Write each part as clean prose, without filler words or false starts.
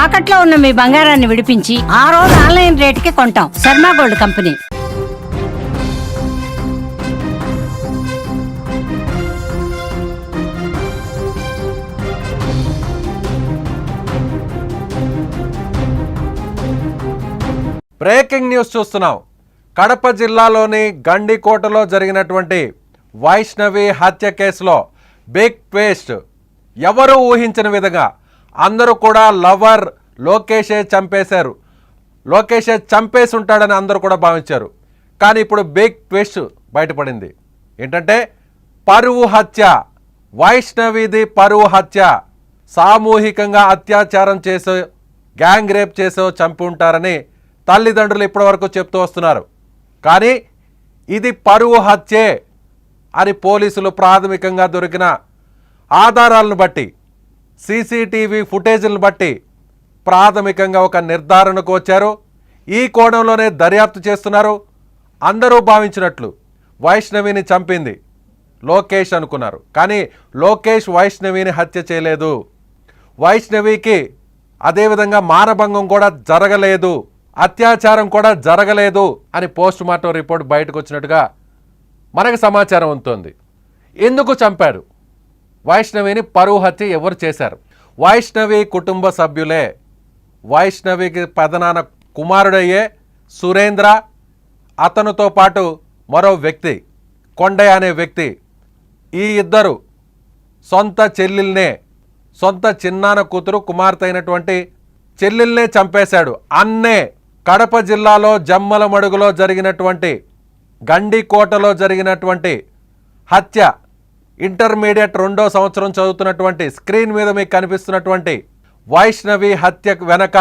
తాకట్లో ఉన్న మీ బంగారాన్ని విడిపించి ఆ రోజు ఆన్లైన్ రేటుకి కొంటాం. Sharma gold company. Breaking news చూస్తున్నాం. కడప జిల్లాలోని గండికోటలో జరిగినటువంటి వైష్ణవి హత్య కేసులో బిగ్ ట్విస్ట్. ఎవరు ఊహించిన విధంగా అందరూ కూడా లవర్ లోకేషే చంపేశారు, లోకేషే చంపేసి ఉంటాడని అందరూ కూడా భావించారు. కానీ ఇప్పుడు బిగ్ ట్విస్ట్ బయటపడింది. ఏంటంటే పరువు హత్య, వైష్ణవిది పరువు హత్య. సామూహికంగా అత్యాచారం చేసో గ్యాంగ్ రేప్ చేసో చంపి ఉంటారని తల్లిదండ్రులు ఇప్పటివరకు చెప్తూ వస్తున్నారు. కానీ ఇది పరువు హత్యే అని పోలీసులు ప్రాథమికంగా దొరికిన ఆధారాలను బట్టి, సీసీటీవీ ఫుటేజీలను బట్టి ప్రాథమికంగా ఒక నిర్ధారణకు వచ్చారు. ఈ కోణంలోనే దర్యాప్తు చేస్తున్నారు. అందరూ భావించినట్లు వైష్ణవిని చంపింది లోకేష్ అనుకున్నారు. కానీ లోకేష్ వైష్ణవిని హత్య చేయలేదు. వైష్ణవికి అదేవిధంగా మానభంగం కూడా జరగలేదు, అత్యాచారం కూడా జరగలేదు అని పోస్ట్ మార్టం రిపోర్ట్ బయటకు వచ్చినట్టుగా మనకు సమాచారం ఉంటుంది. ఎందుకు చంపాడు వైష్ణవిని? పరువు హత్య ఎవరు చేశారు? వైష్ణవి కుటుంబ సభ్యులే. వైష్ణవికి పెదనాన్న కుమారుడయ్యే సురేంద్ర, అతనితో పాటు మరో వ్యక్తి కొండయ్య అనే వ్యక్తి, ఈ ఇద్దరు సొంత చెల్లెల్నే, సొంత చిన్నాన్న కూతురు కుమార్తె అయినటువంటి చెల్లెల్నే చంపేశాడు. అన్నే కడప జిల్లాలో జమ్మలమడుగులో జరిగినటువంటి గండికోటలో జరిగినటువంటి హత్య, ఇంటర్మీడియట్ 2వ సంవత్సరం చదువుతున్నటువంటి, స్క్రీన్ మీద మీకు కనిపిస్తున్నటువంటి వైష్ణవి హత్య వెనక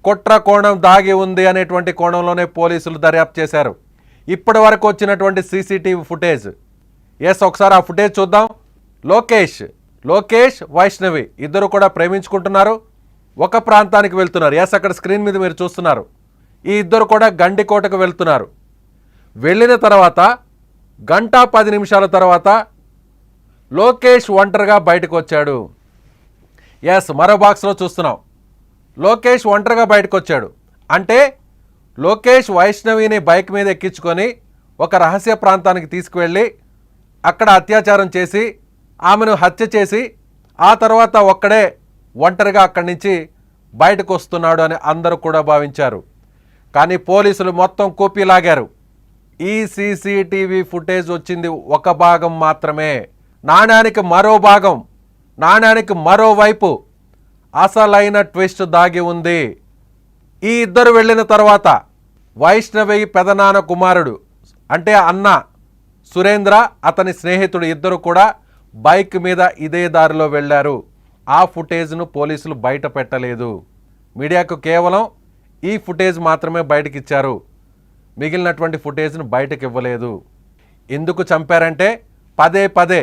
కుట్ర కోణం దాగి ఉంది అనేటువంటి కోణంలోనే పోలీసులు దర్యాప్తు చేశారు. ఇప్పటి వరకు వచ్చినటువంటి సీసీటీవీ ఫుటేజ్, ఒకసారి ఆ ఫుటేజ్ చూద్దాం. లోకేష్ వైష్ణవి ఇద్దరు కూడా ప్రేమించుకుంటున్నారు, ఒక ప్రాంతానికి వెళ్తున్నారు. అక్కడ స్క్రీన్ మీద మీరు చూస్తున్నారు. ఈ ఇద్దరు కూడా గండికోటకు వెళ్తున్నారు. వెళ్ళిన తర్వాత 1:10 నిమిషాల తర్వాత లోకేష్ ఒంటరిగా బయటకు వచ్చాడు. మరో బాక్స్లో చూస్తున్నాం. లోకేష్ ఒంటరిగా బయటకు వచ్చాడు. అంటే లోకేష్ వైష్ణవిని బైక్ మీద ఎక్కించుకొని ఒక రహస్య ప్రాంతానికి తీసుకువెళ్ళి అక్కడ అత్యాచారం చేసి ఆమెను హత్య చేసి ఆ తర్వాత ఒక్కడే ఒంటరిగా అక్కడి నుంచి బయటకు వస్తున్నాడు అని అందరూ కూడా భావించారు. కానీ పోలీసులు మొత్తం కూపీ లాగారు. ఈ సీసీటీవీ ఫుటేజ్ వచ్చింది ఒక భాగం మాత్రమే. నాణ్యానికి మరో భాగం, నాణ్యానికి మరోవైపు అసలైన ట్విస్ట్ దాగి ఉంది. ఈ ఇద్దరు వెళ్ళిన తర్వాత వైష్ణవి పెదనాన్న కుమారుడు అంటే అన్న సురేంద్ర, అతని స్నేహితుడు ఇద్దరు కూడా బైక్ మీద ఇదే దారిలో వెళ్ళారు. ఆ ఫుటేజ్ను పోలీసులు బయట పెట్టలేదు. మీడియాకు కేవలం ఈ ఫుటేజ్ మాత్రమే బయటకు ఇచ్చారు. మిగిలినటువంటి ఫుటేజ్ను బయటకు ఇవ్వలేదు. ఎందుకు చంపారంటే పదే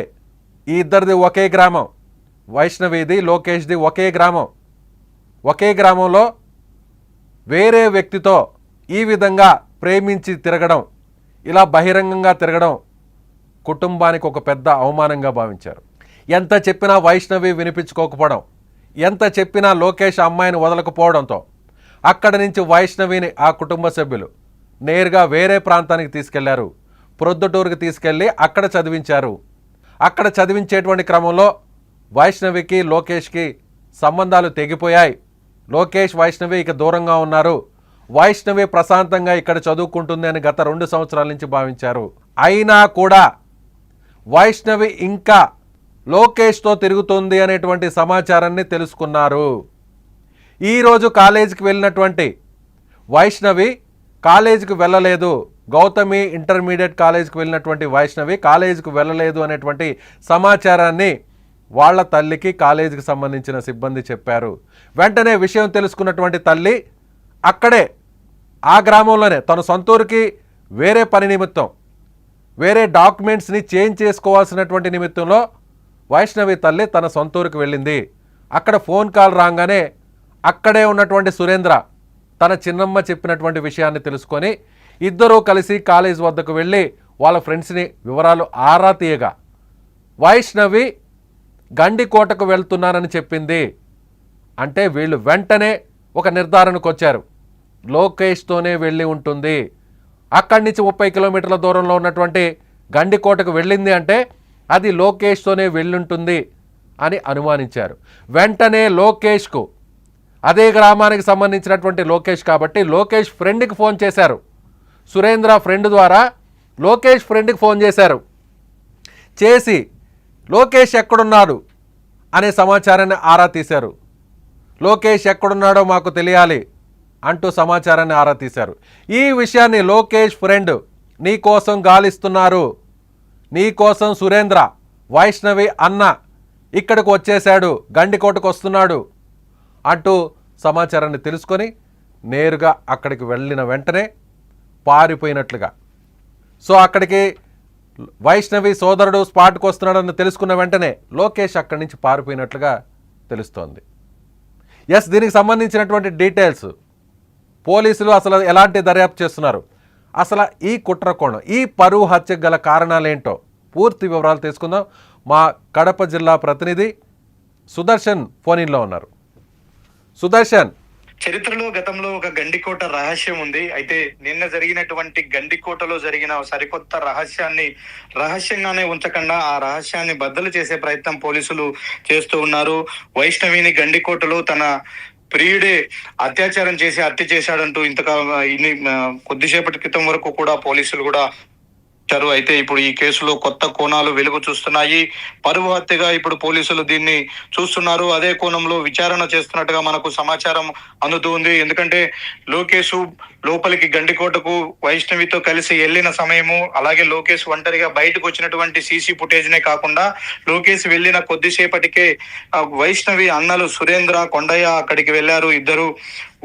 ఈ ఇద్దరిది ఒకే గ్రామం, వైష్ణవిది లోకేష్ది ఒకే గ్రామం. ఒకే గ్రామంలో వేరే వ్యక్తితో ఈ విధంగా ప్రేమించి తిరగడం, ఇలా బహిరంగంగా తిరగడం కుటుంబానికి ఒక పెద్ద అవమానంగా భావించారు. ఎంత చెప్పినా వైష్ణవి వినిపించుకోకపోవడం, ఎంత చెప్పినా లోకేష్ అమ్మాయిని వదలకపోవడంతో అక్కడి నుంచి వైష్ణవిని ఆ కుటుంబ సభ్యులు నేరుగా వేరే ప్రాంతానికి తీసుకెళ్లారు. ప్రొద్దుటూరుకి తీసుకెళ్ళి అక్కడ చదివించారు. అక్కడ చదివించేటువంటి క్రమంలో వైష్ణవికి లోకేష్కి సంబంధాలు తెగిపోయాయి. లోకేష్ వైష్ణవి ఇక దూరంగా ఉన్నారు. వైష్ణవి ప్రశాంతంగా ఇక్కడ చదువుకుంటుంది అని గత 2 సంవత్సరాల నుంచి భావించారు. అయినా కూడా వైష్ణవి ఇంకా లోకేష్తో తిరుగుతుంది అనేటువంటి సమాచారాన్ని తెలుసుకున్నారు. ఈరోజు కాలేజీకి వెళ్ళినటువంటి వైష్ణవి కాలేజీకి వెళ్ళలేదు. గౌతమి ఇంటర్మీడియట్ కాలేజీకి వెళ్ళినటువంటి వైష్ణవి కాలేజీకి వెళ్ళలేదు అనేటువంటి సమాచారాన్ని వాళ్ళ తల్లికి కాలేజీకి సంబంధించిన సిబ్బంది చెప్పారు. వెంటనే విషయం తెలుసుకున్నటువంటి తల్లి అక్కడే ఆ గ్రామంలోనే తన సొంతూరుకి వేరే పని నిమిత్తం, వేరే డాక్యుమెంట్స్ని చేంజ్ చేసుకోవాల్సినటువంటి నిమిత్తంలో వైష్ణవి తల్లి తన సొంతూరుకి వెళ్ళింది. అక్కడ ఫోన్ కాల్ రాగానే అక్కడే ఉన్నటువంటి సురేంద్ర తన చిన్నమ్మ చెప్పినటువంటి విషయాన్ని తెలుసుకొని ఇద్దరూ కలిసి కాలేజ్ వద్దకు వెళ్ళి వాళ్ళ ఫ్రెండ్స్ని వివరాలు ఆరా తీయగా వైష్ణవి గండికోటకు వెళ్తున్నానని చెప్పింది. అంటే వీళ్ళు వెంటనే ఒక నిర్ధారణకు వచ్చారు. లోకేష్తోనే వెళ్ళి ఉంటుంది. అక్కడి నుంచి 30 కిలోమీటర్ల దూరంలో ఉన్నటువంటి గండికోటకు వెళ్ళింది అంటే అది లోకేష్తోనే వెళ్ళుంటుంది అని అనుమానించారు. వెంటనే లోకేష్కు, అదే గ్రామానికి సంబంధించినటువంటి లోకేష్ కాబట్టి లోకేష్ ఫ్రెండ్కి ఫోన్ చేశారు. సురేంద్ర ఫ్రెండ్ ద్వారా లోకేష్ ఫ్రెండ్కి ఫోన్ చేశారు. చేసి లోకేష్ ఎక్కడున్నాడు అనే సమాచారాన్ని ఆరా తీశారు. లోకేష్ ఎక్కడున్నాడో మాకు తెలియాలి అంటూ సమాచారాన్ని ఆరా తీశారు. ఈ విషయాన్ని లోకేష్ ఫ్రెండ్, నీ కోసం గాలిస్తున్నారు, నీ కోసం సురేంద్ర, వైష్ణవి అన్న ఇక్కడికి వచ్చేశాడు, గండికోటకు వస్తున్నాడు అంటూ సమాచారాన్ని తెలుసుకొని నేరుగా అక్కడికి వెళ్ళిన వెంటనే పారిపోయినట్లుగా. సో అక్కడికి వైష్ణవి సోదరుడు స్పాట్కి వస్తున్నాడని తెలుసుకున్న వెంటనే లోకేష్ అక్కడి నుంచి పారిపోయినట్లుగా తెలుస్తోంది. ఎస్, దీనికి సంబంధించినటువంటి డీటెయిల్స్ పోలీసులు అసలు ఎలాంటి దర్యాప్తు చేస్తున్నారు, అసలు ఈ కుట్ర కోణం, ఈ పరువు హత్యకు గల కారణాలేంటో పూర్తి వివరాలు తీసుకుందాం. మా కడప జిల్లా ప్రతినిధి సుదర్శన్ ఫోన్-ఇన్లో ఉన్నారు. సుదర్శన్, చరిత్రలో గతంలో ఒక గండికోట రహస్యం ఉంది. అయితే నిన్న జరిగినటువంటి గండికోటలో జరిగిన సరికొత్త రహస్యాన్ని రహస్యంగానే ఉంచకుండా ఆ రహస్యాన్ని బద్దలు చేసే ప్రయత్నం పోలీసులు చేస్తూ ఉన్నారు. వైష్ణవిని గండికోటలో తన ప్రియుడే అత్యాచారం చేసి హత్య చేశాడంటూ కొద్దిసేపటి క్రితం వరకు కూడా పోలీసులు కూడా అయితే ఇప్పుడు ఈ కేసులో కొత్త కోణాలు వెలుగు చూస్తున్నాయి. పరువు హత్యగా ఇప్పుడు పోలీసులు దీన్ని చూస్తున్నారు. అదే కోణంలో విచారణ చేస్తున్నట్టుగా మనకు సమాచారం అందుతూ ఉంది. ఎందుకంటే లోకేష్ లోపలికి గండికోటకు వైష్ణవితో కలిసి వెళ్ళిన సమయము, అలాగే లోకేష్ ఒంటరిగా బయటకు వచ్చినటువంటి సీసీ ఫుటేజ్ నే కాకుండా లోకేష్ వెళ్ళిన కొద్దిసేపటికే వైష్ణవి అన్నలు సురేంద్ర, కొండయ్య అక్కడికి వెళ్ళారు. ఇద్దరు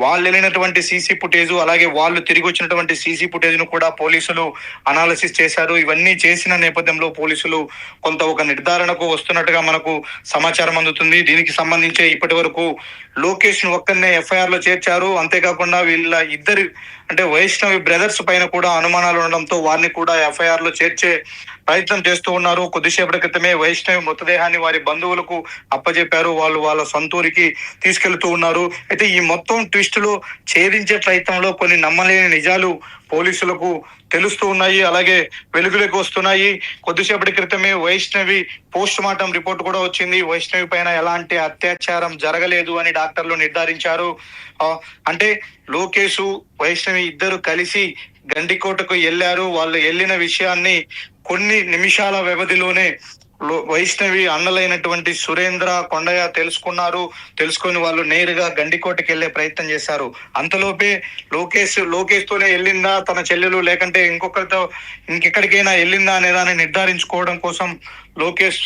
వాళ్ళు వెళ్ళినటువంటి సీసీ ఫుటేజ్, అలాగే వాళ్ళు తిరిగి వచ్చినటువంటి సీసీ ఫుటేజ్ ను కూడా పోలీసులు అనాలిసిస్ చేశారు. ఇవన్నీ చేసిన నేపథ్యంలో పోలీసులు ఒక నిర్ధారణకు వస్తున్నట్టుగా మనకు సమాచారం అందుతుంది. దీనికి సంబంధించి ఇప్పటి వరకు లోకేష్ ను ఒక్కరినే ఎఫ్ఐఆర్ లో చేర్చారు. అంతేకాకుండా వీళ్ళ ఇద్దరు అంటే వైష్ణవి బ్రదర్స్ పైన కూడా అనుమానాలు ఉండడంతో వారిని కూడా ఎఫ్ఐఆర్ లో చేర్చే ప్రయత్నం చేస్తూ ఉన్నారు. కొద్దిసేపటి క్రితమే వైష్ణవి మృతదేహాన్ని వారి బంధువులకు అప్పజెప్పారు. వాళ్ళు వాళ్ళ సొంతూరికి తీసుకెళ్తూ ఉన్నారు. అయితే ఈ మొత్తం ట్విస్ట్ లో ఛేదించే ప్రయత్నంలో కొన్ని నమ్మలేని నిజాలు పోలీసులకు తెలుస్తూ ఉన్నాయి, అలాగే వెలుగులోకి వస్తున్నాయి. కొద్దిసేపటి క్రితమే వైష్ణవి పోస్ట్ మార్టం రిపోర్ట్ కూడా వచ్చింది. వైష్ణవి పైన ఎలాంటి అత్యాచారం జరగలేదు అని డాక్టర్లు నిర్ధారించారు. అంటే లోకేష్, వైష్ణవి ఇద్దరు కలిసి గండికోటకు వెళ్ళారు. వాళ్ళు వెళ్ళిన విషయాన్ని కొన్ని నిమిషాల వ్యవధిలోనే వైష్ణవి అన్నలైనటువంటి సురేంద్ర, కొండయ్య తెలుసుకొని వాళ్ళు నేరుగా గండికోటకి వెళ్లే ప్రయత్నం చేశారు. అంతలోపే లోకేష్ తోనే వెళ్ళిందా తన చెల్లెలు, లేకంటే ఇంకెక్కడికైనా వెళ్ళిందా అనే దాన్ని నిర్ధారించుకోవడం కోసం లోకేష్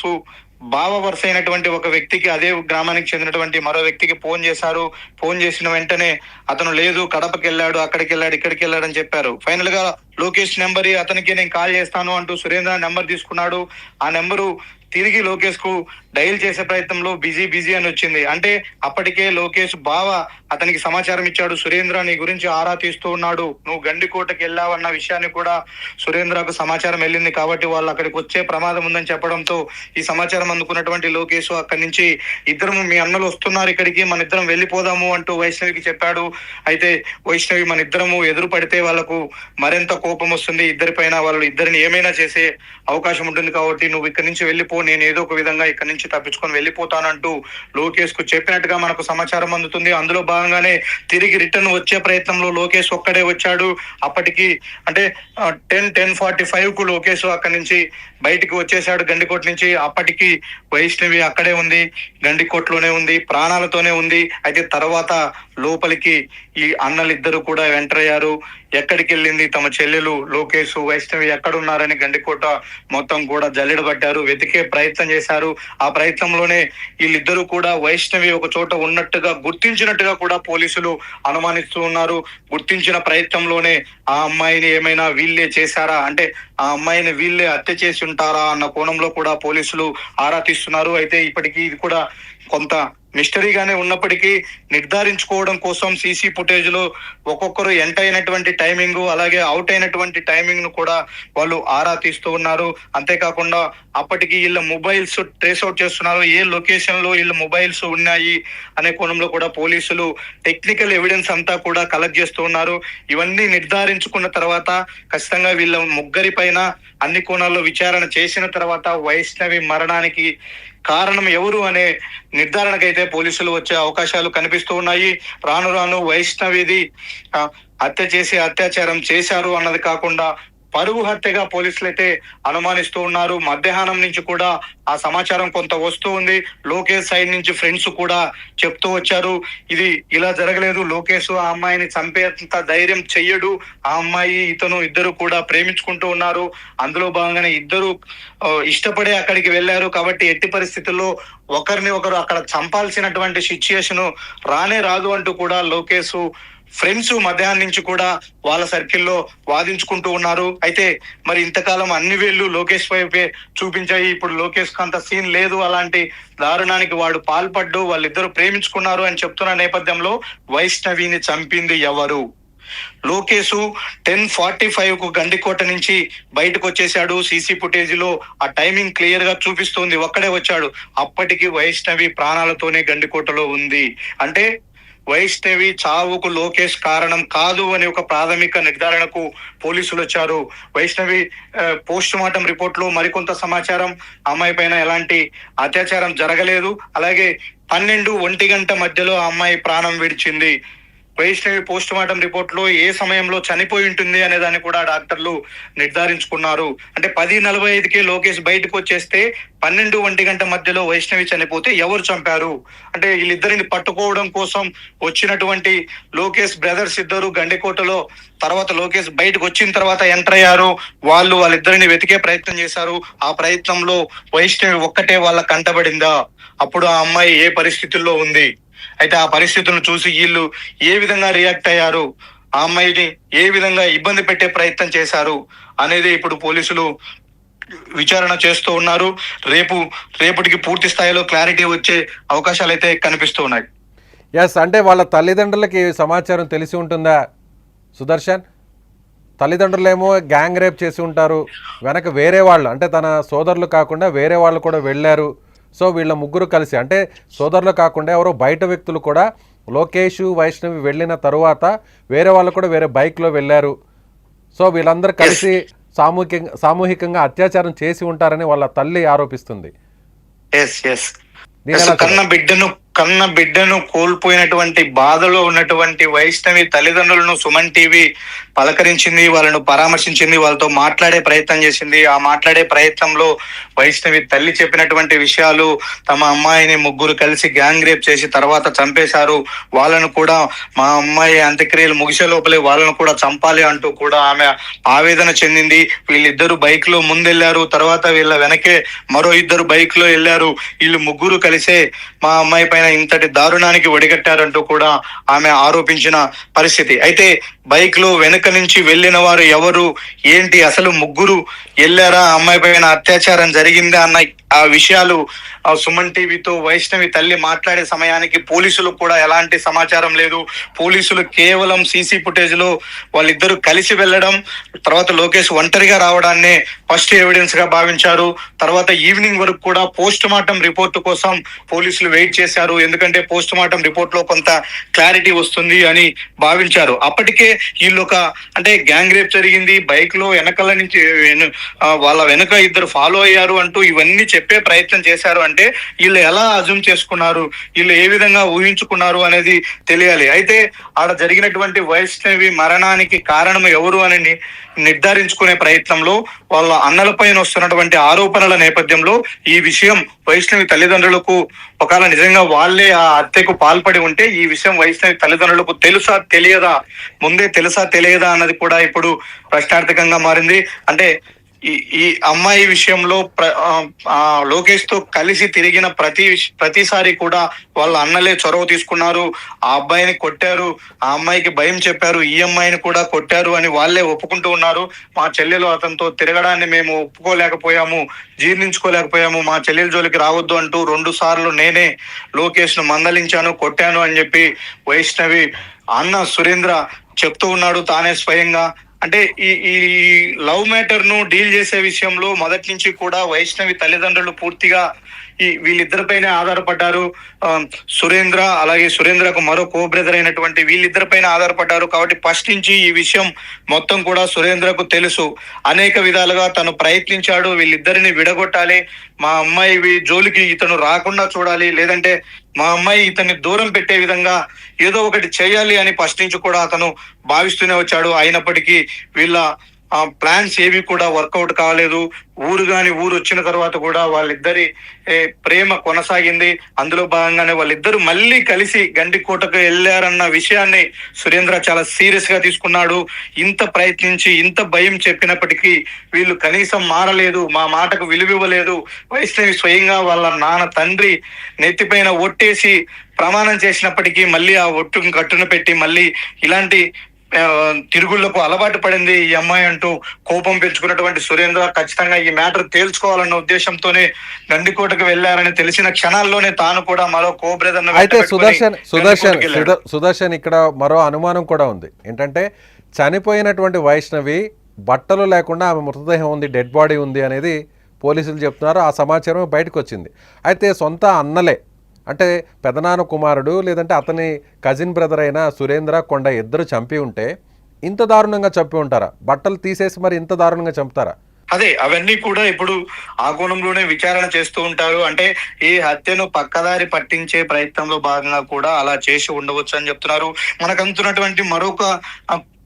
బావ వరుస అయినటువంటి ఒక వ్యక్తికి, అదే గ్రామానికి చెందినటువంటి మరో వ్యక్తికి ఫోన్ చేశారు. ఫోన్ చేసిన వెంటనే అతను లేదు, కడపకి వెళ్ళాడు, అక్కడికి వెళ్ళాడు, ఇక్కడికి వెళ్ళాడు అని చెప్పారు. ఫైనల్ గా లోకేష్ నెంబర్ అతనికి నేను కాల్ చేస్తాను అంటూ సురేంద్ర నెంబర్ తీసుకున్నాడు. ఆ నెంబరు తిరిగి లోకేష్ కు డైల్ చేసే ప్రయత్నంలో బిజీ అని వచ్చింది. అంటే అప్పటికే లోకేష్ బావ అతనికి సమాచారం ఇచ్చాడు, సురేంద్ర నీ గురించి ఆరా తీస్తూ ఉన్నాడు, నువ్వు గండికోటకి వెళ్ళావన్న విషయాన్ని కూడా సురేంద్రకు సమాచారం వెళ్ళింది. కాబట్టి వాళ్ళు అక్కడికి వచ్చే ప్రమాదం ఉందని చెప్పడంతో ఈ సమాచారం అందుకున్నటువంటి లోకేష్ అక్కడి నుంచి ఇద్దరు మీ అన్నలు వస్తున్నారు ఇక్కడికి, మన ఇద్దరం వెళ్ళిపోదాము అంటూ వైష్ణవికి చెప్పాడు. అయితే వైష్ణవి మన ఇద్దరము ఎదురు పడితే వాళ్ళకు మరింత కోపం వస్తుంది ఇద్దరి పైన, వాళ్ళు ఇద్దరిని ఏమైనా చేసే అవకాశం ఉంటుంది, కాబట్టి నువ్వు ఇక్కడి నుంచి వెళ్ళిపో, నేను ఏదో ఒక విధంగా ఇక్కడి నుంచి తప్పించుకొని వెళ్ళిపోతానంటూ లోకేష్ కు చెప్పినట్టుగా మనకు సమాచారం అందుతుంది. అందులో భాగంగానే తిరిగి రిటర్న్ వచ్చే ప్రయత్నంలో లోకేష్ ఒక్కడే వచ్చాడు. అప్పటికి అంటే 10:45 కు లోకేష్ అక్కడి నుంచి బయటికి వచ్చేసాడు గండికోట నుంచి. అప్పటికి వైష్ణవి అక్కడే ఉంది, గండికోటలోనే ఉంది, ప్రాణాలతోనే ఉంది. అయితే తర్వాత లోపలికి ఈ అన్నలిద్దరు కూడా ఎంటర్ అయ్యారు. ఎక్కడికి వెళ్ళింది తమ చెల్లెలు, లోకేష్, వైష్ణవి ఎక్కడున్నారని గండికోట మొత్తం కూడా జల్లెడబట్టారు, వెతికే ప్రయత్నం చేశారు. ఆ ప్రయత్నంలోనే వీళ్ళిద్దరూ కూడా వైష్ణవి ఒక చోట ఉన్నట్టుగా గుర్తించినట్టుగా కూడా పోలీసులు అనుమానిస్తూ ఉన్నారు. గుర్తించిన ప్రయత్నంలోనే ఆ అమ్మాయిని ఏమైనా వీళ్ళే చేశారా, అంటే ఆ అమ్మాయిని వీళ్ళే హత్య చేసి ఉంటారా అన్న కోణంలో కూడా పోలీసులు ఆరా తీస్తున్నారు. అయితే ఇప్పటికీ ఇది కూడా కొంత మిస్టరీగానే ఉన్నప్పటికీ నిర్ధారించుకోవడం కోసం సీసీ ఫుటేజ్ లో ఒక్కొక్కరు ఎంటర్ అయినటువంటి టైమింగ్ అలాగే అవుట్ అయినటువంటి టైమింగ్ ను కూడా వాళ్ళు ఆరా తీస్తూ ఉన్నారు. అంతేకాకుండా అప్పటికి వీళ్ళ మొబైల్స్ ట్రేస్ అవుట్ చేస్తున్నారు, ఏ లొకేషన్ లో వీళ్ళ మొబైల్స్ ఉన్నాయి అనే కోణంలో కూడా పోలీసులు టెక్నికల్ ఎవిడెన్స్ అంతా కూడా కలెక్ట్ చేస్తూ ఉన్నారు. ఇవన్నీ నిర్ధారించుకున్న తర్వాత ఖచ్చితంగా వీళ్ళ ముగ్గురి పైన అన్ని కోణాల్లో విచారణ చేసిన తర్వాత వైష్ణవి మరణానికి కారణం ఎవరు అనే నిర్ధారణకైతే పోలీసులు వచ్చే అవకాశాలు కనిపిస్తూ ఉన్నాయి. రాను రాను వైష్ణవిది హత్య చేసి అత్యాచారం చేశారు అన్నది కాకుండా పరువు హత్యగా పోలీసులు అయితే అనుమానిస్తూ ఉన్నారు. మధ్యాహ్నం నుంచి కూడా ఆ సమాచారం కొంత వస్తూ ఉంది. లోకేష్ సైడ్ నుంచి ఫ్రెండ్స్ కూడా చెప్తూ వచ్చారు, ఇది ఇలా జరగలేదు, లోకేష్ ఆ అమ్మాయిని చంపేంత ధైర్యం చెయ్యడు, ఆ అమ్మాయి ఇతను ఇద్దరు కూడా ప్రేమించుకుంటూ ఉన్నారు, అందులో భాగంగానే ఇద్దరు ఇష్టపడే అక్కడికి వెళ్ళారు కాబట్టి ఎట్టి పరిస్థితుల్లో ఒకరిని ఒకరు అక్కడ చంపాల్సినటువంటి సిచ్యుయేషన్ రానే రాదు అంటూ కూడా లోకేష్ ఫ్రెండ్స్ మధ్యాహ్నం నుంచి కూడా వాళ్ళ సర్కిల్లో వాదించుకుంటూ ఉన్నారు. అయితే మరి ఇంతకాలం అన్ని వేళ్ళు లోకేష్ వైపే చూపించాయి. ఇప్పుడు లోకేష్ అంత సీన్ లేదు, అలాంటి దారుణానికి వాడు పాల్పడ్డు, వాళ్ళిద్దరు ప్రేమించుకున్నారు అని చెప్తున్న నేపథ్యంలో వైష్ణవిని చంపింది ఎవరు? లోకేష్ 10:45 కు గండికోట నుంచి బయటకు వచ్చేసాడు. సీసీ ఫుటేజ్ లో ఆ టైమింగ్ క్లియర్ గా చూపిస్తుంది, ఒక్కడే వచ్చాడు. అప్పటికి వైష్ణవి ప్రాణాలతోనే గండికోటలో ఉంది. అంటే వైష్ణవి చావుకు లోకేష్ కారణం కాదు అని ఒక ప్రాథమిక నిర్ధారణకు పోలీసులు వచ్చారు. వైష్ణవి పోస్ట్ మార్టం రిపోర్ట్ లో మరికొంత సమాచారం, అమ్మాయి పైన ఎలాంటి అత్యాచారం జరగలేదు, అలాగే 12-1 గంట మధ్యలో ఆ అమ్మాయి ప్రాణం విడిచింది. వైష్ణవి పోస్ట్ మార్టం రిపోర్ట్ లో ఏ సమయంలో చనిపోయి ఉంటుంది అనే దాన్ని కూడా డాక్టర్లు నిర్ధారించుకున్నారు. అంటే 10:45కే లోకేష్ బయటకు వచ్చేస్తే 12-1 గంట మధ్యలో వైష్ణవి చనిపోతే ఎవరు చంపారు? అంటే వీళ్ళిద్దరిని పట్టుకోవడం కోసం వచ్చినటువంటి లోకేష్ బ్రదర్స్ ఇద్దరు గండికోటలో తర్వాత లోకేష్ బయటకు వచ్చిన తర్వాత ఎంటర్ అయ్యారు. వాళ్ళిద్దరిని వెతికే ప్రయత్నం చేశారు. ఆ ప్రయత్నంలో వైష్ణవి ఒక్కటే వాళ్ళ కంటబడిందా? అప్పుడు ఆ అమ్మాయి ఏ పరిస్థితుల్లో ఉంది? అయితే ఆ పరిస్థితులను చూసి వీళ్ళు ఏ విధంగా రియాక్ట్ అయ్యారు, ఆ అమ్మాయిని ఏ విధంగా ఇబ్బంది పెట్టే ప్రయత్నం చేశారు అనేది ఇప్పుడు పోలీసులు విచారణ చేస్తూ ఉన్నారు. రేపటికి పూర్తి స్థాయిలో క్లారిటీ వచ్చే అవకాశాలు అయితే కనిపిస్తూ ఉన్నాయి. ఎస్, అంటే వాళ్ళ తల్లిదండ్రులకి సమాచారం తెలిసి ఉంటుందా సుదర్శన్? తల్లిదండ్రులేమో గ్యాంగ్ రేప్ చేసి ఉంటారు, వెనక వేరే వాళ్ళు అంటే తన సోదరులు కాకుండా వేరే వాళ్ళు కూడా వెళ్ళారు. సో వీళ్ళ ముగ్గురు కలిసి, అంటే సోదరులు కాకుండా ఎవరో బయట వ్యక్తులు కూడా లోకేష్ వైష్ణవి వెళ్ళిన తరువాత వేరే వాళ్ళు కూడా వేరే బైక్లో వెళ్ళారు. సో వీళ్ళందరూ కలిసి సామూహికంగా అత్యాచారం చేసి ఉంటారని వాళ్ళ తల్లి ఆరోపిస్తుంది. కన్న బిడ్డను కోల్పోయినటువంటి బాధలో ఉన్నటువంటి వైష్ణవి తల్లిదండ్రులను సుమన్ టీవీ పలకరించింది, వాళ్ళను పరామర్శించింది, వాళ్ళతో మాట్లాడే ప్రయత్నం చేసింది. ఆ మాట్లాడే ప్రయత్నంలో వైష్ణవి తల్లి చెప్పినటువంటి విషయాలు, తమ అమ్మాయిని ముగ్గురు కలిసి గ్యాంగ్ రేప్ చేసి తర్వాత చంపేశారు, వాళ్ళను కూడా మా అమ్మాయి అంత్యక్రియలు ముగిసే లోపలే వాళ్ళను కూడా చంపాలి అంటూ కూడా ఆమె ఆవేదన చెందింది. వీళ్ళిద్దరు బైక్ లో ముందెళ్లారు, తర్వాత వీళ్ళ వెనకే మరో ఇద్దరు బైక్ లో వెళ్ళారు. వీళ్ళు ముగ్గురు కలిసే మా అమ్మాయి పైన ఇంతటి దారుణానికి ఒడిగట్టారంటూ కూడా ఆమె ఆరోపించిన పరిస్థితి. అయితే బైక్ లో వెనుక నుంచి వెళ్ళిన వారు ఎవరు, ఏంటి, అసలు ముగ్గురు వెళ్ళారా, అమ్మాయి పైన అత్యాచారం జరిగిందా అన్న ఆ విషయాలు సుమన్ టీవీతో వైష్ణవి తల్లి మాట్లాడే సమయానికి పోలీసులకు కూడా ఎలాంటి సమాచారం లేదు. పోలీసులు కేవలం సీసీ ఫుటేజ్ లో వాళ్ళిద్దరూ కలిసి వెళ్ళడం, తర్వాత లోకేష్ ఒంటరిగా రావడాన్నే ఫస్ట్ ఎవిడెన్స్ గా భావించారు. తర్వాత ఈవినింగ్ వరకు కూడా పోస్ట్ మార్టం రిపోర్ట్ కోసం పోలీసులు వెయిట్ చేశారు, ఎందుకంటే పోస్ట్ మార్టం రిపోర్ట్ లో కొంత క్లారిటీ వస్తుంది అని భావించారు. అప్పటికే వీళ్ళు అంటే గ్యాంగ్ రేప్ జరిగింది, బైక్ లో వెనకాల నుంచి వాళ్ళ వెనుక ఇద్దరు ఫాలో అయ్యారు అంటూ ఇవన్నీ చెప్పే ప్రయత్నం చేశారు. అంటే వీళ్ళు ఎలా అజ్యూమ్ చేసుకున్నారు, వీళ్ళు ఏ విధంగా ఊహించుకున్నారు అనేది తెలియాలి. అయితే ఆడ జరిగినటువంటి వైష్ణవి మరణానికి కారణం ఎవరు అని నిర్ధారించుకునే ప్రయత్నంలో వాళ్ళ అన్నలపైన వస్తున్నటువంటి ఆరోపణల నేపథ్యంలో ఈ విషయం వైష్ణవి తల్లిదండ్రులకు ఒకవేళ నిజంగా వాళ్ళే ఆ హత్యకు పాల్పడి ఉంటే ఈ విషయం వైష్ణవి తల్లిదండ్రులకు తెలుసా తెలియదా, ముందే తెలుసా తెలియదా అన్నది కూడా ఇప్పుడు ప్రశ్నార్థకంగా మారింది. అంటే ఈ ఈ అమ్మాయి విషయంలో లోకేష్ తో కలిసి తిరిగిన ప్రతిసారి కూడా వాళ్ళ అన్నలే చొరవ తీసుకున్నారు. ఆ అబ్బాయిని కొట్టారు, ఆ అమ్మాయికి భయం చెప్పారు, ఈ అమ్మాయిని కూడా కొట్టారు అని వాళ్ళే ఒప్పుకుంటూ ఉన్నారు. మా చెల్లెలు అతనితో తిరగడాన్ని మేము ఒప్పుకోలేకపోయాము, జీర్ణించుకోలేకపోయాము, మా చెల్లెల జోలికి రావద్దు అంటూ 2 సార్లు నేనే లోకేష్ ను మందలించాను, కొట్టాను అని చెప్పి వైష్ణవి అన్న సురేంద్ర చెప్తూ ఉన్నాడు తానే స్వయంగా. అంటే ఈ లవ్ మ్యాటర్ ను డీల్ చేసే విషయంలో మొదటి నుంచి కూడా వైష్ణవి తల్లిదండ్రులు పూర్తిగా వీళ్ళిద్దరిపైనే ఆధారపడ్డారు. సురేంద్ర అలాగే సురేంద్రకు మరో కో బ్రదర్ అయినటువంటి వీళ్ళిద్దరిపైన ఆధారపడ్డారు. కాబట్టి ఫస్ట్ నుంచి ఈ విషయం మొత్తం కూడా సురేంద్రకు తెలుసు. అనేక విధాలుగా తను ప్రయత్నించాడు, వీళ్ళిద్దరిని విడగొట్టాలి, మా అమ్మాయి జోలికి ఇతను రాకుండా చూడాలి, లేదంటే మా అమ్మాయి ఇతన్ని దూరం పెట్టే విధంగా ఏదో ఒకటి చేయాలి అని ఫస్ట్ నుంచి కూడా అతను భావిస్తూనే వచ్చాడు. అయినప్పటికీ వీళ్ళ ప్లాన్స్ ఏవి కూడా వర్కౌట్ కాలేదు. ఊరు వచ్చిన తర్వాత కూడా వాళ్ళిద్దరి ప్రేమ కొనసాగింది. అందులో భాగంగానే వాళ్ళిద్దరు మళ్ళీ కలిసి గండికోటకు వెళ్ళారన్న విషయాన్ని సురేంద్ర చాలా సీరియస్ గా తీసుకున్నాడు. ఇంత ప్రయత్నించి ఇంత భయం చెప్పినప్పటికీ వీళ్ళు కనీసం మారలేదు, మా మాటకు విలువివ్వలేదు. వైష్ణవి స్వయంగా వాళ్ళ నాన్న తండ్రి నెత్తిపైన ఒట్టేసి ప్రమాణం చేసినప్పటికీ మళ్ళీ ఆ ఒట్టును కట్టున పెట్టి మళ్ళీ ఇలాంటి తిరుగుళ్లకు అలవాటు పడింది ఈ అమ్మాయి అంటూ కోపం పెంచుకున్నటువంటి సురేంద్ర ఖచ్చితంగా ఈ మ్యాటర్ తేల్చుకోవాలన్న ఉద్దేశంతోనే గండికోటకు వెళ్లారని తెలిసిన క్షణాల్లోనే తాను కూడా మరో కో బ్రదర్. అయితే సుదర్శన్ ఇక్కడ మరో అనుమానం కూడా ఉంది. ఏంటంటే చనిపోయినటువంటి వైష్ణవి బట్టలు లేకుండా ఆమె మృతదేహం ఉంది, డెడ్ బాడీ ఉంది అనేది పోలీసులు చెప్తున్నారు. ఆ సమాచారం బయటకు వచ్చింది. అయితే సొంత అన్నలే అంటే పెదనాన్న కుమారుడు లేదంటే అతని కజిన్ బ్రదర్ అయిన సురేంద్ర కొండ ఇద్దరు చంపి ఉంటే ఇంత దారుణంగా చంపి ఉంటారా? బట్టలు తీసేసి మరి ఇంత దారుణంగా చంపుతారా? అదే అవన్నీ కూడా ఇప్పుడు ఆ కోణంలోనే విచారణ చేస్తూ ఉంటారు. అంటే ఈ హత్యను పక్కదారి పట్టించే ప్రయత్నంలో భాగంగా కూడా అలా చేసి ఉండవచ్చు అని చెప్తున్నారు. మనకు అందుతున్నటువంటి మరొక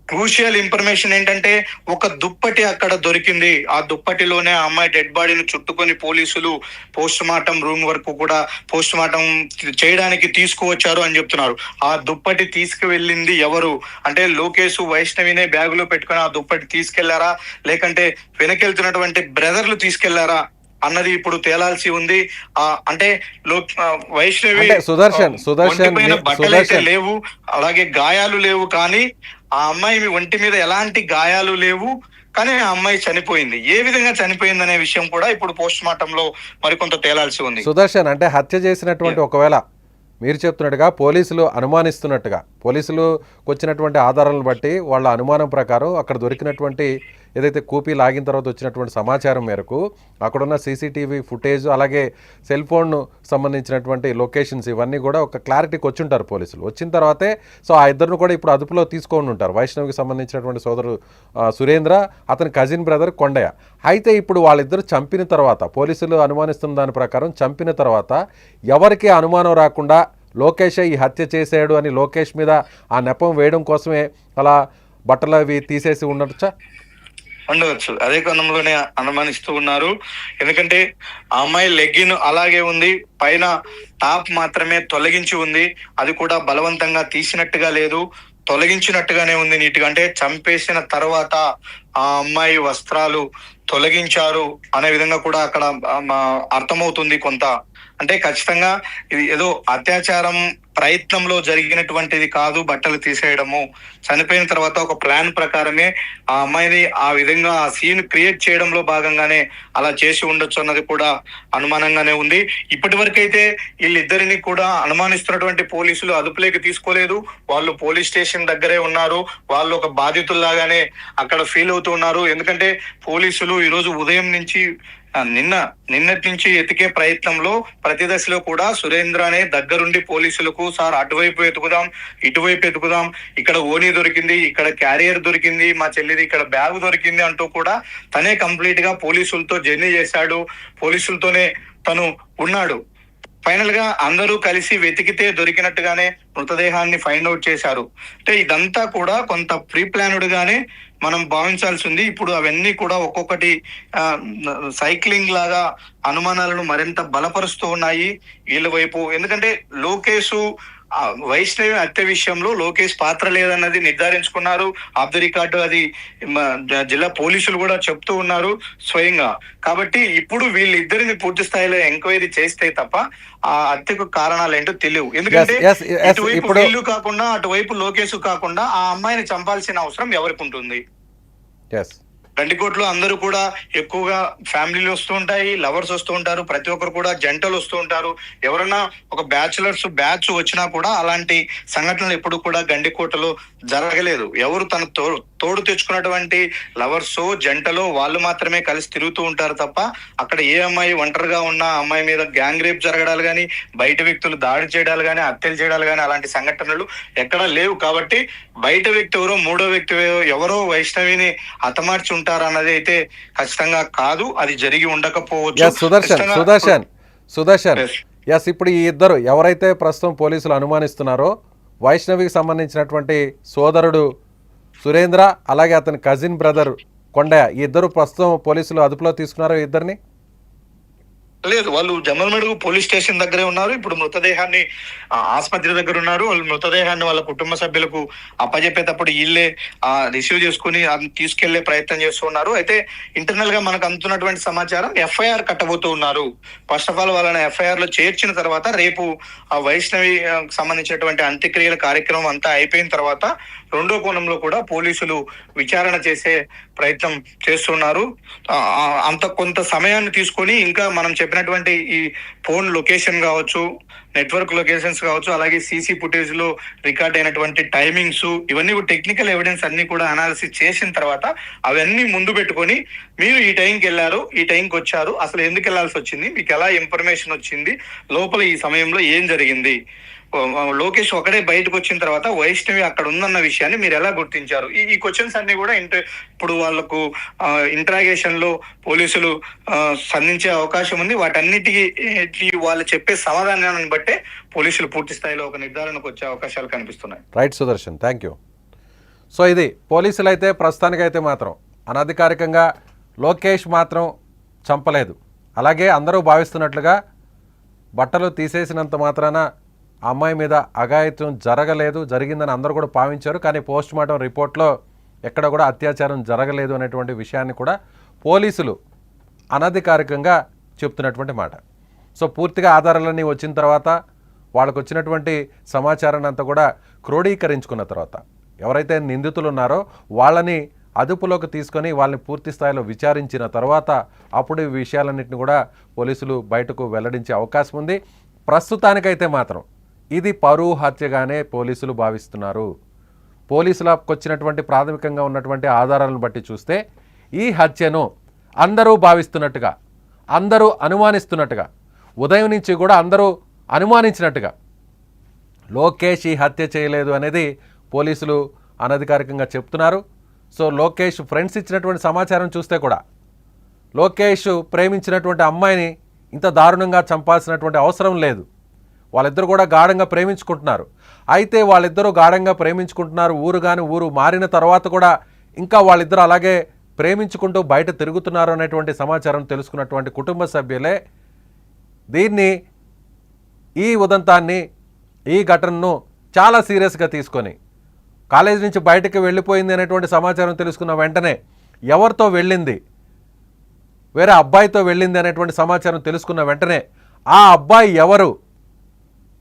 క్రూషియల్ ఇన్ఫర్మేషన్ ఏంటంటే ఒక దుప్పటి అక్కడ దొరికింది. ఆ దుప్పటిలోనే ఆ అమ్మాయి డెడ్ బాడీని చుట్టుకొని పోలీసులు పోస్ట్ మార్టం రూమ్ వరకు కూడా పోస్ట్ మార్టం చేయడానికి తీసుకువచ్చారు అని చెప్తున్నారు. ఆ దుప్పటి తీసుకువెళ్ళింది ఎవరు అంటే లోకేష్ వైష్ణవినే బ్యాగులో పెట్టుకుని ఆ దుప్పటి తీసుకెళ్లారా, లేకంటే వెనకెళ్తున్నటువంటి బ్రదర్లు తీసుకెళ్లారా అన్నది ఇప్పుడు తేలాల్సి ఉంది. అంటే వైష్ణవి బట్టలు అయితే లేవు, అలాగే గాయాలు లేవు, కానీ ఆ అమ్మాయి ఒంటి మీద ఎలాంటి గాయాలు లేవు, కానీ ఆ అమ్మాయి చనిపోయింది. ఏ విధంగా చనిపోయింది అనే విషయం కూడా ఇప్పుడు పోస్ట్ మార్టం లో మరికొంత తేలాల్సి ఉంది. సుదర్శన్ అంటే హత్య చేసినటువంటి ఒకవేళ మీరు చెప్తున్నట్టుగా పోలీసులు అనుమానిస్తున్నట్టుగా పోలీసులకు వచ్చినటువంటి ఆధారాలను బట్టి వాళ్ళ అనుమానం ప్రకారం అక్కడ దొరికినటువంటి ఏదైతే కూపీ లాగిన తర్వాత వచ్చినటువంటి సమాచారం మేరకు అక్కడున్న సీసీటీవీ ఫుటేజ్ అలాగే సెల్ ఫోన్ సంబంధించినటువంటి లొకేషన్స్ ఇవన్నీ కూడా ఒక క్లారిటీకి వచ్చుంటారు పోలీసులు. వచ్చిన తర్వాతే సో ఆ ఇద్దరిని కూడా ఇప్పుడు అదుపులో తీసుకొని ఉంటారు. వైష్ణవికి సంబంధించినటువంటి సోదరు సురేంద్ర, అతని కజిన్ బ్రదర్ కొండయ్య. అయితే ఇప్పుడు వాళ్ళిద్దరు చంపిన తర్వాత పోలీసులు అనుమానిస్తున్న దాని ప్రకారం చంపిన తర్వాత ఎవరికి అనుమానం రాకుండా లోకేషే ఈ హత్య చేశాడు అని లోకేష్ మీద ఆ నెపం వేయడం కోసమే అలా బట్టలు అవి తీసేసి ఉండవచ్చు. అదే కోణంలోనే అనుమానిస్తూ ఉన్నారు. ఎందుకంటే ఆ అమ్మాయి లెగ్గిన్ అలాగే ఉంది, పైన టాప్ మాత్రమే తొలగించి ఉంది. అది కూడా బలవంతంగా తీసినట్టుగా లేదు, తొలగించినట్టుగానే ఉంది నీట్గా. అంటే చంపేసిన తర్వాత ఆ అమ్మాయి వస్త్రాలు తొలగించారు అనే విధంగా కూడా అక్కడ అర్థమవుతుంది కొంత. అంటే ఖచ్చితంగా ఇది ఏదో అత్యాచారం ప్రయత్నంలో జరిగినటువంటిది కాదు బట్టలు తీసేయడము. చనిపోయిన తర్వాత ఒక ప్లాన్ ప్రకారమే ఆ అమ్మాయిని ఆ విధంగా ఆ సీన్ క్రియేట్ చేయడంలో భాగంగానే అలా చేసి ఉండొచ్చు అన్నది కూడా అనుమానంగానే ఉంది. ఇప్పటి వరకైతే వీళ్ళిద్దరిని కూడా అనుమానిస్తున్నటువంటి పోలీసులు అదుపులోకి తీసుకోలేదు. వాళ్ళు పోలీస్ స్టేషన్ దగ్గరే ఉన్నారు. వాళ్ళు ఒక బాధితుల్లాగానే అక్కడ ఫీల్ అవుతూ ఉన్నారు. ఎందుకంటే పోలీసులు ఈరోజు ఉదయం నుంచి నిన్నటి నుంచి ఎతికే ప్రయత్నంలో ప్రతి దశలో కూడా సురేంద్రనే దగ్గరుండి పోలీసులకు సార్ అటువైపు ఎతుకుదాం, ఇటువైపు ఎతుకుదాం, ఇక్కడ ఓనీ దొరికింది, ఇక్కడ క్యారియర్ దొరికింది, మా చెల్లిది ఇక్కడ బ్యాగ్ దొరికింది అంటూ కూడా తనే కంప్లీట్ గా పోలీసులతో జర్నీ చేశాడు, పోలీసులతోనే తను ఉన్నాడు. ఫైనల్ గా అందరూ కలిసి వెతికితే దొరికినట్టుగానే మృతదేహాన్ని ఫైండ్ అవుట్ చేశారు. అంటే ఇదంతా కూడా కొంత ప్రీ ప్లాన్డ్ గానే మనం భావించాల్సి ఉంది. ఇప్పుడు అవన్నీ కూడా ఒక్కొక్కటి సైక్లింగ్ లాగా అనుమానాలను మరింత బలపరుస్తూ ఉన్నాయి వీళ్ళ వైపు. ఎందుకంటే లోకేష్ వైష్ణవి హత్య విషయంలో లోకేష్ పాత్ర లేదన్నది నిర్ధారించుకున్నారు. ఆఫ్ ది రికార్డు అది జిల్లా పోలీసులు కూడా చెప్తూ ఉన్నారు స్వయంగా. కాబట్టి ఇప్పుడు వీళ్ళిద్దరిని పూర్తి స్థాయిలో ఎంక్వైరీ చేస్తే తప్ప ఆ హత్యకు కారణాలు ఏంటో తెలియవు. ఎందుకంటే ఇటువైపు వీళ్ళు కాకుండా అటువైపు లోకేష్ కాకుండా ఆ అమ్మాయిని చంపాల్సిన అవసరం ఎవరికి ఉంటుంది? గండికోటలో అందరూ కూడా ఎక్కువగా ఫ్యామిలీలు వస్తూ ఉంటాయి, లవర్స్ వస్తూ ఉంటారు, ప్రతి ఒక్కరు కూడా జంటలు వస్తూ ఉంటారు. ఎవరైనా ఒక బ్యాచులర్స్ బ్యాచ్ వచ్చినా కూడా అలాంటి సంఘటనలు ఎప్పుడు కూడా గండికోటలో జరగలేదు. ఎవరు తన తోడు తెచ్చుకున్నటువంటి లవర్స్ జంటలో వాళ్ళు మాత్రమే కలిసి తిరుగుతూ ఉంటారు తప్ప అక్కడ ఏ అమ్మాయి ఒంటరిగా ఉన్న అమ్మాయి మీద గ్యాంగ్ రేప్ జరగడాలు కానీ, బయట వ్యక్తులు దాడి చేయడాలు కానీ, హత్యలు చేయడాలు కానీ అలాంటి సంఘటనలు ఎక్కడా లేవు. కాబట్టి బయట వ్యక్తి ఎవరో, మూడో వ్యక్తి ఎవరో వైష్ణవిని హతమార్చి ఉంటారన్నది అయితే ఖచ్చితంగా కాదు. అది జరిగి ఉండకపోవచ్చు. సుదర్శన్ ఇప్పుడు ఈ ఇద్దరు ఎవరైతే ప్రస్తుతం పోలీసులు అనుమానిస్తున్నారో వైష్ణవికి సంబంధించినటువంటి సోదరుడు సురేంద్ర, అలాగే అతని కజిన్ బ్రదర్ కొండయ్య, ఈ ఇద్దరు ప్రస్తుతం పోలీసులు అదుపులో తీసుకున్నారో ఇద్దరిని? లేదు, వాళ్ళు జమ్మలమడుగు పోలీస్ స్టేషన్ దగ్గరే ఉన్నారు. ఇప్పుడు మృతదేహాన్ని ఆసుపత్రి దగ్గర ఉన్నారు. వాళ్ళు మృతదేహాన్ని వాళ్ళ కుటుంబ సభ్యులకు అప్పజెప్పేటప్పుడు వీళ్ళే రిసీవ్ చేసుకుని అది తీసుకెళ్లే ప్రయత్నం చేస్తున్నారు. అయితే ఇంటర్నల్ గా మనకు అందుతున్నటువంటి సమాచారం ఎఫ్ఐఆర్ కట్టబోతూ ఉన్నారు. ఫస్ట్ ఆఫ్ ఆల్ వాళ్ళని ఎఫ్ఐఆర్ లో చేర్చిన తర్వాత రేపు ఆ వైష్ణవి సంబంధించినటువంటి అంత్యక్రియల కార్యక్రమం అంతా అయిపోయిన తర్వాత రెండో కోణంలో కూడా పోలీసులు విచారణ చేసే ప్రయత్నం చేస్తున్నారు. అంత కొంత సమయాన్ని తీసుకొని ఇంకా మనం చెప్పినటువంటి ఈ ఫోన్ లొకేషన్ కావచ్చు, నెట్వర్క్ లొకేషన్స్ కావచ్చు, అలాగే సీసీ ఫుటేజ్ లో రికార్డ్ అయినటువంటి టైమింగ్స్, ఇవన్నీ టెక్నికల్ ఎవిడెన్స్ అన్ని కూడా అనాలిసిస్ చేసిన తర్వాత అవన్నీ ముందు పెట్టుకొని మీరు ఈ టైంకి వెళ్ళారు, ఈ టైంకి వచ్చారు, అసలు ఎందుకు వెళ్లాల్సి వచ్చింది, మీకు ఎలా ఇన్ఫర్మేషన్ వచ్చింది, లోపల ఈ సమయంలో ఏం జరిగింది, లోకేష్ ఒకడే బయటకు వచ్చిన తర్వాత వైష్ణవి అక్కడ ఉందన్న విషయాన్ని మీరు ఎలా గుర్తించారు, ఈ క్వశ్చన్స్ అన్ని కూడా ఇప్పుడు వాళ్ళకు ఇంట్రాగేషన్ లో పోలీసులు సంధించే అవకాశం ఉంది. వాటన్నిటికీ వాళ్ళు చెప్పే సమాధానాన్ని బట్టే పోలీసులు పూర్తి స్థాయిలో ఒక నిర్ధారణకు వచ్చే అవకాశాలు కనిపిస్తున్నాయి. Right Sudarshan, thank you. So ఇది పోలీసులు అయితే ప్రస్తుతానికైతే మాత్రం అనధికారికంగా లోకేష్ మాత్రం చంపలేదు, అలాగే అందరూ భావిస్తున్నట్లుగా బట్టలు తీసేసినంత మాత్రాన ఆ అమ్మాయి మీద అఘాయిత్యం జరగలేదు, జరిగిందని అందరూ కూడా భావించారు. కానీ పోస్ట్ మార్టం రిపోర్ట్లో ఎక్కడ కూడా అత్యాచారం జరగలేదు అనేటువంటి విషయాన్ని కూడా పోలీసులు అనధికారికంగా చెప్తున్నటువంటి మాట. సో పూర్తిగా ఆధారాలన్నీ వచ్చిన తర్వాత వాళ్ళకు వచ్చినటువంటి సమాచారాన్ని అంతా కూడా క్రోడీకరించుకున్న తర్వాత ఎవరైతే నిందితులు ఉన్నారో వాళ్ళని అదుపులోకి తీసుకొని వాళ్ళని పూర్తి స్థాయిలో విచారించిన తర్వాత అప్పుడు ఈ విషయాలన్నింటినీ కూడా పోలీసులు బయటకు వెల్లడించే అవకాశం ఉంది. ప్రస్తుతానికైతే మాత్రం ఇది పరువు హత్యగానే పోలీసులు భావిస్తున్నారు. పోలీసులకు వచ్చినటువంటి ప్రాథమికంగా ఉన్నటువంటి ఆధారాలను బట్టి చూస్తే ఈ హత్యను అందరూ భావిస్తున్నట్టుగా, అందరూ అనుమానిస్తున్నట్టుగా, ఉదయం నుంచి కూడా అందరూ అనుమానించినట్టుగా లోకేష్ ఈ హత్య చేయలేదు అనేది పోలీసులు అనధికారికంగా చెప్తున్నారు. సో లోకేష్ ఫ్రెండ్స్ ఇచ్చినటువంటి సమాచారం చూస్తే కూడా లోకేష్ ప్రేమించినటువంటి అమ్మాయిని ఇంత దారుణంగా చంపాల్సినటువంటి అవసరం లేదు. వాళ్ళిద్దరూ కూడా గాఢంగా ప్రేమించుకుంటున్నారు. అయితే వాళ్ళిద్దరూ గాఢంగా ప్రేమించుకుంటున్నారు, ఊరు మారిన తర్వాత కూడా ఇంకా వాళ్ళిద్దరూ అలాగే ప్రేమించుకుంటూ బయట తిరుగుతున్నారు అనేటువంటి సమాచారం తెలుసుకున్నటువంటి కుటుంబ సభ్యులే దీన్ని, ఈ ఉదంతాన్ని, ఈ ఘటనను చాలా సీరియస్గా తీసుకొని కాలేజీ నుంచి బయటకు వెళ్ళిపోయింది అనేటువంటి సమాచారం తెలుసుకున్న వెంటనే ఎవరితో వెళ్ళింది, వేరే అబ్బాయితో వెళ్ళింది అనేటువంటి సమాచారం తెలుసుకున్న వెంటనే ఆ అబ్బాయి ఎవరు,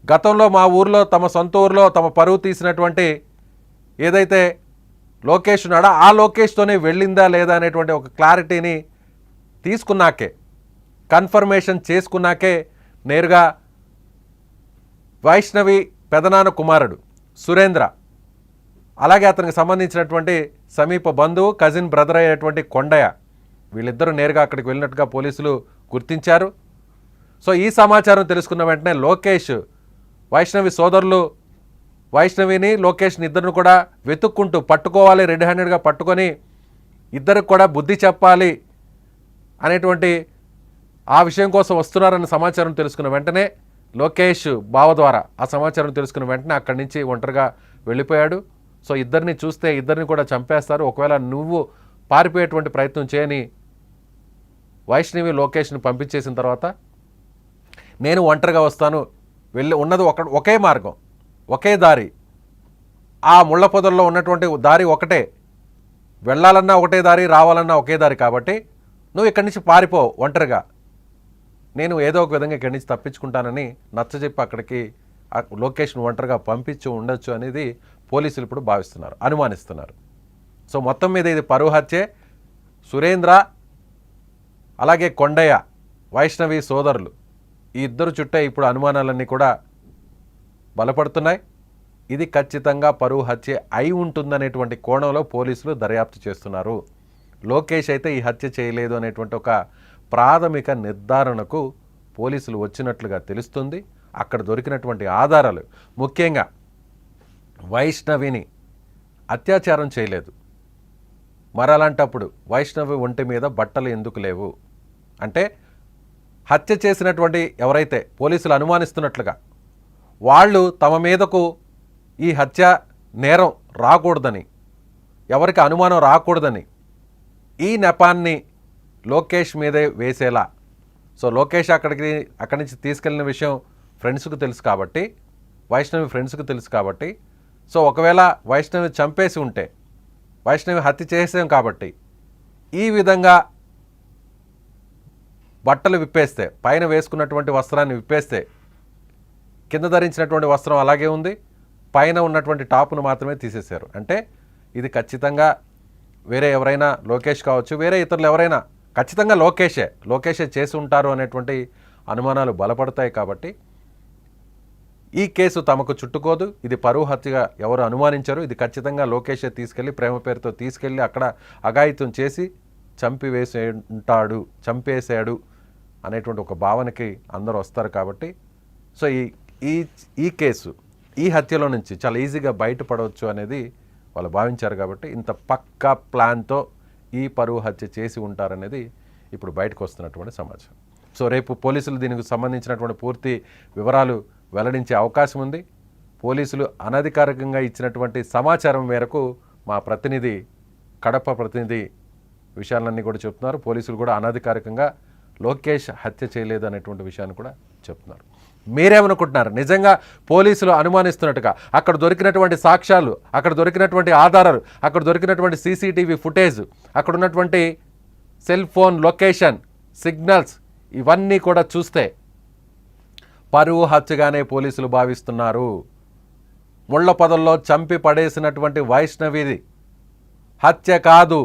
గతంలో మా ఊర్లో తమ సొంత ఊర్లో తమ పరువు తీసినటువంటి ఏదైతే లోకేష్ ఉన్నాడో ఆ లోకేష్తోనే వెళ్ళిందా లేదా అనేటువంటి ఒక క్లారిటీని తీసుకున్నాకే, కన్ఫర్మేషన్ చేసుకున్నాకే నేరుగా వైష్ణవి పెదనాన్న కుమారుడు సురేంద్ర, అలాగే అతనికి సంబంధించినటువంటి సమీప బంధువు కజిన్ బ్రదర్ అయ్యేటువంటి కొండయ్య, వీళ్ళిద్దరూ నేరుగా అక్కడికి వెళ్ళినట్టుగా పోలీసులు గుర్తించారు. సో ఈ సమాచారం తెలుసుకున్న వెంటనే లోకేష్, వైష్ణవి సోదరులు వైష్ణవిని లోకేష్ని ఇద్దరిని కూడా వెతుక్కుంటూ పట్టుకోవాలి, రెడ్ హ్యాండెడ్గా పట్టుకొని ఇద్దరికి కూడా బుద్ధి చెప్పాలి అనేటువంటి ఆ విషయం కోసం వస్తున్నారన్న సమాచారం తెలుసుకున్న వెంటనే లోకేష్ బావ ద్వారా ఆ సమాచారం తెలుసుకున్న వెంటనే అక్కడి నుంచి ఒంటరిగా వెళ్ళిపోయాడు. సో ఇద్దరిని చూస్తే ఇద్దరిని కూడా చంపేస్తారు, ఒకవేళ నువ్వు పారిపోయేటువంటి ప్రయత్నం చేయని వైష్ణవి లోకేష్ని పంపించేసిన తర్వాత నేను ఒంటరిగా వస్తాను, వెళ్ళి ఉన్నది ఒకే మార్గం, ఒకే దారి, ఆ ముళ్ళ పొదల్లో ఉన్నటువంటి దారి ఒకటే, వెళ్ళాలన్నా ఒకటే దారి, రావాలన్నా ఒకే దారి. కాబట్టి నువ్వు ఇక్కడి నుంచి పారిపో ఒంటరిగా, నేను ఏదో ఒక విధంగా ఇక్కడి నుంచి తప్పించుకుంటానని నచ్చజెప్పి అక్కడికి లొకేషన్ ఒంటరిగా పంపించి ఉండొచ్చు అనేది పోలీసులు ఇప్పుడు భావిస్తున్నారు, అనుమానిస్తున్నారు. సో మొత్తం మీద ఇది పరువు హత్యే. సురేంద్ర అలాగే కొండయ్య, వైష్ణవి సోదరులు, ఈ ఇద్దరు చుట్టే ఇప్పుడు అనుమానాలన్నీ కూడా బలపడుతున్నాయి. ఇది ఖచ్చితంగా పరువు హత్య అయి ఉంటుందనేటువంటి కోణంలో పోలీసులు దర్యాప్తు చేస్తున్నారు. లోకేష్ అయితే ఈ హత్య చేయలేదు అనేటువంటి ఒక ప్రాథమిక నిర్ధారణకు పోలీసులు వచ్చినట్లుగా తెలుస్తుంది. అక్కడ దొరికినటువంటి ఆధారాలు, ముఖ్యంగా వైష్ణవిని అత్యాచారం చేయలేదు, మరి అలాంటప్పుడు వైష్ణవి ఒంటి మీద బట్టలు ఎందుకు లేవు అంటే, హత్య చేసినటువంటి ఎవరైతే పోలీసులు అనుమానిస్తున్నట్లుగా వాళ్ళు తమ మీదకు ఈ హత్య నేరం రాకూడదని, ఎవరికి అనుమానం రాకూడదని ఈ నెపాన్ని లోకేష్ మీదే వేసేలా. సో లోకేష్ అక్కడి నుంచి తీసుకెళ్లిన విషయం ఫ్రెండ్స్కు తెలుసు కాబట్టి, వైష్ణవి ఫ్రెండ్స్కు తెలుసు కాబట్టి, సో ఒకవేళ వైష్ణవి చంపేసి ఉంటే, వైష్ణవి హత్య చేసాం కాబట్టి, ఈ విధంగా బట్టలు విప్పేస్తే, పైన వేసుకున్నటువంటి వస్త్రాన్ని విప్పేస్తే, కింద ధరించినటువంటి వస్త్రం అలాగే ఉంది, పైన ఉన్నటువంటి టాపును మాత్రమే తీసేశారు. అంటే ఇది ఖచ్చితంగా వేరే ఎవరైనా, లోకేష్ కావచ్చు, వేరే ఇతరులు ఎవరైనా, ఖచ్చితంగా లోకేషే చేసి ఉంటారు అనేటువంటి అనుమానాలు బలపడతాయి. కాబట్టి ఈ కేసు తమకు చుట్టుకోదు, ఇది పరువు హత్యగా ఎవరు అనుమానించరు, ఇది ఖచ్చితంగా లోకేషే తీసుకెళ్ళి ప్రేమ పేరుతో తీసుకెళ్ళి అక్కడ అఘాయిత్యం చేసి చంపేశాడు అనేటువంటి ఒక భావనకి అందరూ వస్తారు. కాబట్టి సో ఈ కేసు, ఈ హత్యలో నుంచి చాలా ఈజీగా బయటపడవచ్చు అనేది వాళ్ళు భావించారు. కాబట్టి ఇంత పక్కా ప్లాన్తో ఈ పరువు హత్య చేసి ఉంటారనేది ఇప్పుడు బయటకు వస్తున్నటువంటి సమాచారం. సో రేపు పోలీసులు దీనికి సంబంధించినటువంటి పూర్తి వివరాలు వెల్లడించే అవకాశం ఉంది. పోలీసులు అనధికారికంగా ఇచ్చినటువంటి సమాచారం మేరకు మా ప్రతినిధి, కడప ప్రతినిధి విషయాలన్నీ కూడా చెప్తున్నారు. పోలీసులు కూడా అనధికారికంగా లోకేష్ హత్య చేయలేదు అనేటువంటి విషయాన్ని కూడా చెప్తున్నారు. మీరేమనుకుంటున్నారు? నిజంగా పోలీసులు అనుమానిస్తున్నట్టుగా అక్కడ దొరికినటువంటి సాక్ష్యాలు, అక్కడ దొరికినటువంటి ఆధారాలు, అక్కడ దొరికినటువంటి సీసీటీవీ ఫుటేజ్, అక్కడ ఉన్నటువంటి సెల్ ఫోన్ లొకేషన్, సిగ్నల్స్, ఇవన్నీ కూడా చూస్తే పరువు హత్యగానే పోలీసులు భావిస్తున్నారు. ముళ్ళ పొదల్లో చంపి పడేసినటువంటి వైష్ణవిది హత్య కాదు,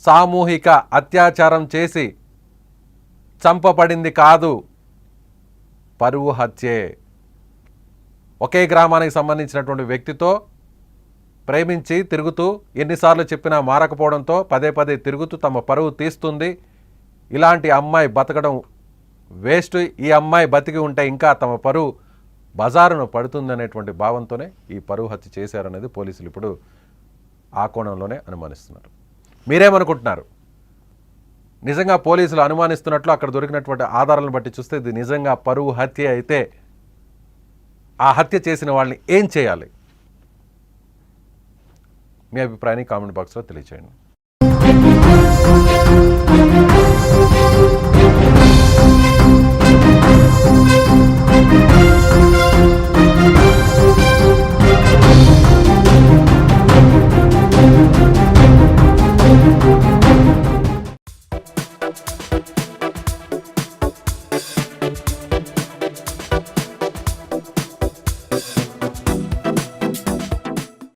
సామూహిక అత్యాచారం చేసి చంపబడింది కాదు, పరువు హత్యే. ఒకే గ్రామానికి సంబంధించినటువంటి వ్యక్తితో ప్రేమించి తిరుగుతూ, ఎన్నిసార్లు చెప్పినా మారకపోవడంతో పదే పదే తిరుగుతూ తమ పరువు తీస్తుంది. ఇలాంటి అమ్మాయి బతకడం వేస్ట్, ఈ అమ్మాయి బతికి ఉంటే ఇంకా తమ పరువు బజారును పడుతుందనేటువంటి భావంతోనే ఈ పరువు హత్య చేశారనేది పోలీసులు ఇప్పుడు ఆ కోణంలోనే అనుమానిస్తున్నారు. మీరేమనుకుంటున్నారు? నిజంగా పోలీసులు అనుమానిస్తున్నట్లు అక్కడ దొరికినటువంటి ఆధారాలను బట్టి చూస్తే ఇది నిజంగా పరువు హత్య అయితే ఆ హత్య చేసిన వాళ్ళని ఏం చేయాలి? మీ అభిప్రాయాన్ని కామెంట్ బాక్స్లో తెలియచేయండి.